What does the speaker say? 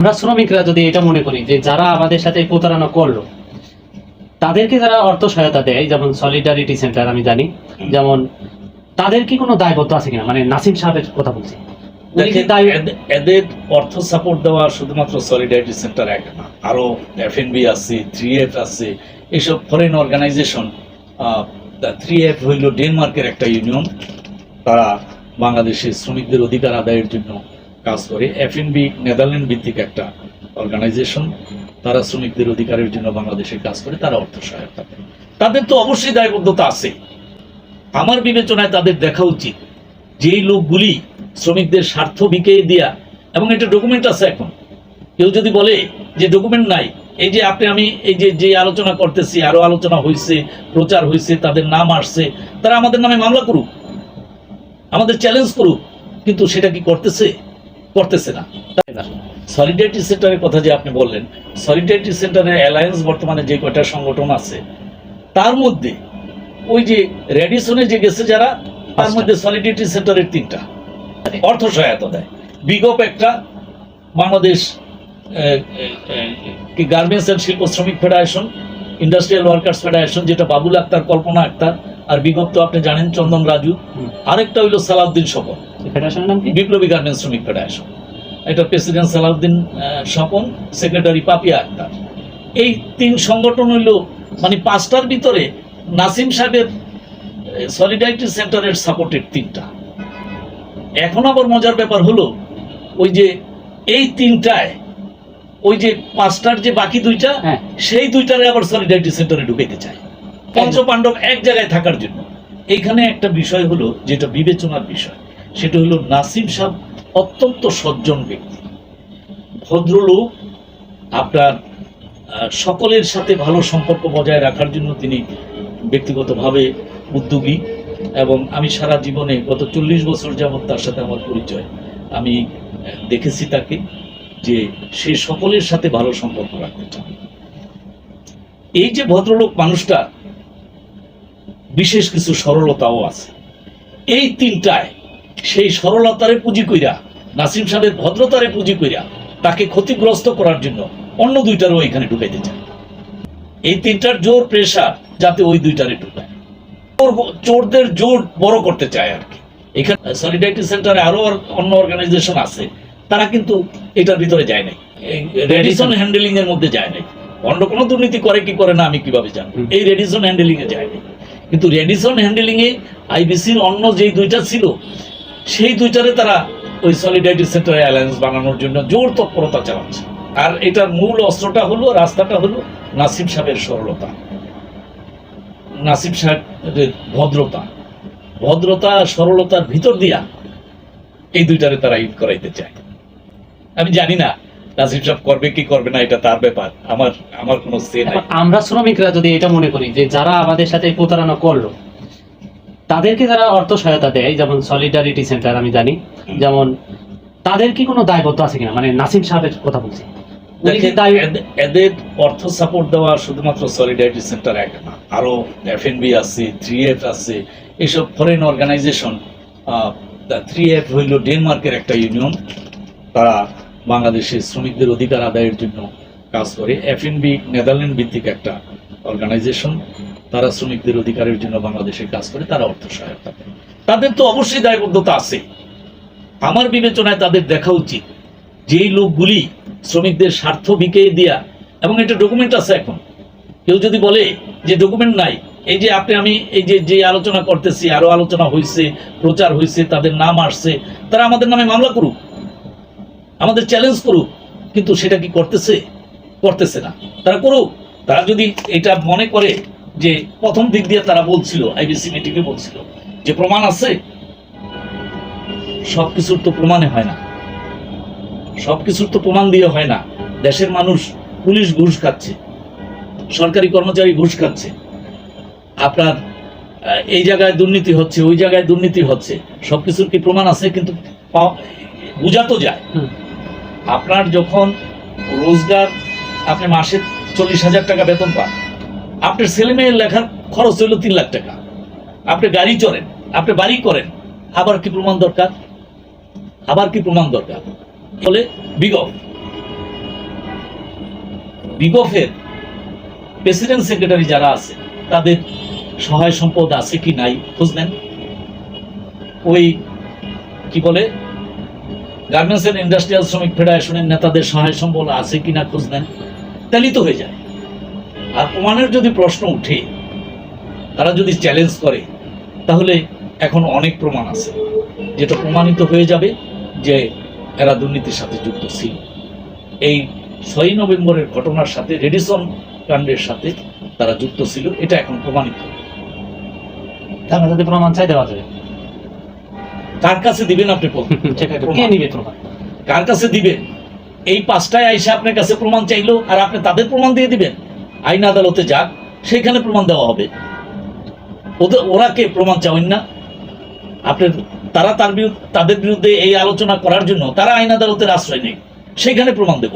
আমরা শ্রমিকরা যদি এটা মনে করি যে যারা আমাদের সাথে প্রতারণা করলো তাদেরকে যারা অর্থ সহায়তা দেয়, যেমন সলিডারিটি সেন্টার আমি জানি, যেমন তাদের কি কোনো দায়বদ্ধ আছে কিনা, মানে নাসিম সাহেবের কথা বলছি, এদের অর্থ সাপোর্ট দেওয়া শুধুমাত্র সলিডারিটি সেন্টার এক না, আরো এফএনবি আছে, 3F আছে, এইসব ফরেন অর্গানাইজেশন। 3F হইল ডেনমার্কের একটা ইউনিয়ন, তারা বাংলাদেশের শ্রমিকদের অধিকার আদায়ের জন্য কাজ করে। এফএনবি নেদারল্যান্ড ভিত্তিক একটা অর্গানাইজেশন, তারা শ্রমিকদের অধিকারের জন্য বাংলাদেশে কাজ করে, তারা অর্থ সহায়তা করে। তাদের তো অবশ্যই দায়বদ্ধতা আছে। আমার বিবেচনায় তাদের দেখা উচিত যেই লোকগুলি শ্রমিকদের স্বার্থ বিকিয়ে দিয়া, এবং এটা ডকুমেন্ট আছে। এখন কেউ যদি বলে যে ডকুমেন্ট নাই, এই যে আমি এই যে আলোচনা করতেছি, আরো আলোচনা হয়েছে, প্রচার হয়েছে, তাদের নাম আসছে, তারা আমাদের নামে মামলা করুক, আমাদের চ্যালেঞ্জ করুক, কিন্তু সেটা কি করতেছে না। সলিডারিটি সেন্টারের কথা যে আপনি বললেন, সলিডারিটি সেন্টারের অ্যালায়েন্স বর্তমানে যে কয়টা সংগঠন আছে তার মধ্যে ওই যে রেডিসনে যে গেছে যারা, তার মধ্যে সলিডারিটি সেন্টারের 3টা অর্থ সহায়তা দেয়। বিগপ একটা, বাংলাদেশ গার্মেন্টস অ্যান্ড শিল্প শ্রমিক ফেডারেশন, ইন্ডাস্ট্রিয়াল ওয়ার্কার্স ফেডারেশন, যেটা বাবুল আক্তার, কল্পনা আক্তার, আর বিগপ তো আপনি জানেন চন্দন রাজু। আরেকটা হইল সালাউদ্দিন স্বপন, বিপ্লবী গার্মেন্টস শ্রমিক ফেডারেশন, এটা প্রেসিডেন্ট সালাউদ্দিন স্বপন, সেক্রেটারি পাপিয়া আক্তার। এই 3 সংগঠন হইল মানে 5টার ভিতরে নাসিম সাহেবের সলিডারিটি সেন্টারের সাপোর্টেড 3টা। এখন আবার মজার ব্যাপার হলো, ওই যে এই 3টায় ওই যে 5টার যে বাকি 2টা, সেই 2টারে আবার সলিডারিটি সেন্টারে ঢুকাইতে চায়, পঞ্চপাণ্ডব এক জায়গায় থাকার জন্য। এইখানে একটা বিষয় হলো, যেটা বিবেচনার বিষয়, সেটা হলো নাসিম সাহেব অত্যন্ত সজ্জন ব্যক্তি, ভদ্রলোক। আপনার সকলের সাথে ভালো সম্পর্ক বজায় রাখার জন্য তিনি ব্যক্তিগতভাবে উদ্যোগী, এবং আমি সারা জীবনে গত 40 বছর যাবৎ তার সাথে আমার পরিচয়, আমি দেখেছি তাকে যে সে সকলের সাথে ভালো সম্পর্ক রাখতে চান। এই যে ভদ্রলোক মানুষটা, বিশেষ কিছু সরলতাও আছে। এই 3টায় সেই সরলতারে পুঁজি কইরা, নাসিম সাহেবের ভদ্রতারে পুঁজি কইরা তাকে ক্ষতিগ্রস্ত করার জন্য অন্য 2টারও এখানে ঢুকাইতে চায়। এই 3টার জোর প্রেশার যাতে ওই 2টারে ঢুকায়, চোরদের জোর বড় করতে চায় আর কি। এখানে সলিডারিটি সেন্টারে আরো অন্য অর্গানাইজেশন আছে, তারা কিন্তু এটার ভিতরে যায় নাই, রেডিসন হ্যান্ডেলিং এর মধ্যে যায় নাই। অন্য কোনো দুর্নীতি করে কি করে না আমি কিভাবে জানবো, এই রেডিসন হ্যান্ডেলিং এ যায় নাই। কিন্তু রেডিসন হ্যান্ডেলিং এ আইবিসির অন্য যেই 2টা ছিল, সেই 2টারে তারা ওই সলিডারিটি সেন্টারে অ্যালায়েন্স বানানোর জন্য জোর তৎপরতা চালাচ্ছে। আর এটার মূল অস্ত্রটা হলো, রাস্তাটা হলো নাসিম সাহেবের সরলতা, নাসিম সাহেবের ভদ্রতা সরলতার ভিতর দিয়া এই 2টারে তারা ঈদ করাইতে চায়। আমি জানি না নাসিম সাহেব করবে কি করবে না, এটা তার ব্যাপার, আমার কোনো সে নাই। আমরা শ্রমিকরা যদি এটা মনে করি যে যারা আমাদের সাথে প্রতারণা করলো তাদেরকে যারা অর্থ সহায়তা দেয়, যেমন সলিডারিটি সেন্টার আমি জানি, যেমন তাদের কি কোনো দায়বদ্ধ আছে কিনা, মানে নাসিম সাহেবের কথা বলছি, এদের অর্থ সাপোর্ট দেওয়া শুধুমাত্র সলিডারিটি সেন্টার এক না, আরো এফএনবি আছে, 3F আছে, এইসব ফরেন অর্গানাইজেশন। 3F হইল ডেনমার্কের একটা ইউনিয়ন, তারা বাংলাদেশের শ্রমিকদের অধিকার আদায়ের জন্য কাজ করে। এফএনবি নেদারল্যান্ড ভিত্তিক একটা অর্গানাইজেশন, তারা শ্রমিকদের অধিকারের জন্য বাংলাদেশে কাজ করে, তারা অর্থ সহায়তা করে। তাদের তো অবশ্যই দায়বদ্ধতা আছে। আমার বিবেচনায় তাদের দেখা উচিত যেই লোকগুলি শ্রমিকদের স্বার্থ বিকিয়ে দিয়া, এবং এটা ডকুমেন্ট আছে। এখন কেউ যদি বলে যে ডকুমেন্ট নাই, এই যে আমি এই যে আলোচনা করতেছি, আরো আলোচনা হয়েছে, প্রচার হয়েছে, তাদের নাম আসছে, তারা আমাদের নামে মামলা করুক, আমাদের চ্যালেঞ্জ করুক, কিন্তু সেটা কি করতেছে না। তারা করুক। তারা যদি এটা মনে করে যে প্রথম দিক দিয়ে তারা বলছিল, আইবিসি মিটিংয়ে বলছিল যে প্রমাণ আছে, সবকিছুর তো প্রমাণে হয় না, সবকিছুর তো প্রমাণ দিয়ে হয় না। দেশের মানুষ, পুলিশ ঘুষ খাচ্ছে, সরকারি কর্মচারী ঘুষ খাচ্ছে, আপনার এই জায়গায় দুর্নীতি হচ্ছে, ওই জায়গায় দুর্নীতি হচ্ছে, সবকিছুর কি প্রমাণ আছে? কিন্তু বোঝা তো যায়। আপনার যখন রোজগার, আপনি মাসে 40,000 টাকা বেতন পান, আপনার ছেলে মেয়ের লেখার খরচ হইল 3 লাখ টাকা, আপনি গাড়ি চড়েন, আপনি বাড়ি করেন, আবার কি প্রমাণ দরকার? বলে বিগত বিগফের প্রেসিডেন্ট সেক্রেটারি যারা আছে তাদের সহায় সম্পদ আছে কি নাই খোঁজ নেন। ওই কি বলে গার্মেন্টস এন্ড ইন্ডাস্ট্রিয়াল শ্রমিক ফেডারেশনের নেতাদের সহায় সম্পদ আছে কিনা খোঁজ নেন, তাহলেই তো হয়ে যায়। আর প্রমাণের যদি প্রশ্ন উঠে, তারা যদি চ্যালেঞ্জ করে, তাহলে এখন অনেক প্রমাণ আছে যেটা প্রমাণিত হয়ে যাবে যে এরা দুর্নীতির সাথে যুক্ত ছিল। এই 6 নভেম্বরের ঘটনার সাথে, রেডিসন কাণ্ডের সাথে তারা যুক্ত ছিল, এটা এখন প্রমাণিত। তারা যদি প্রমাণ চাই দেওয়া যাবে, কার কাছে দিবেন আপনি কে নিবে প্রমাণ? কার কাছে দিবেন? এই 5টায় আইসা আপনার কাছে প্রমাণ চাইলো আর আপনি তাদের প্রমাণ দিয়ে দিবেন? আইন আদালতে যাক, সেখানে প্রমাণ দেওয়া হবে। ওরা কে প্রমাণ চাওয়েন না? আপনার তারা তাদের বিরুদ্ধে এই আলোচনা করার জন্য তারা আইন আদালতের আশ্রয় নেই, সেখানে প্রমাণ দেব।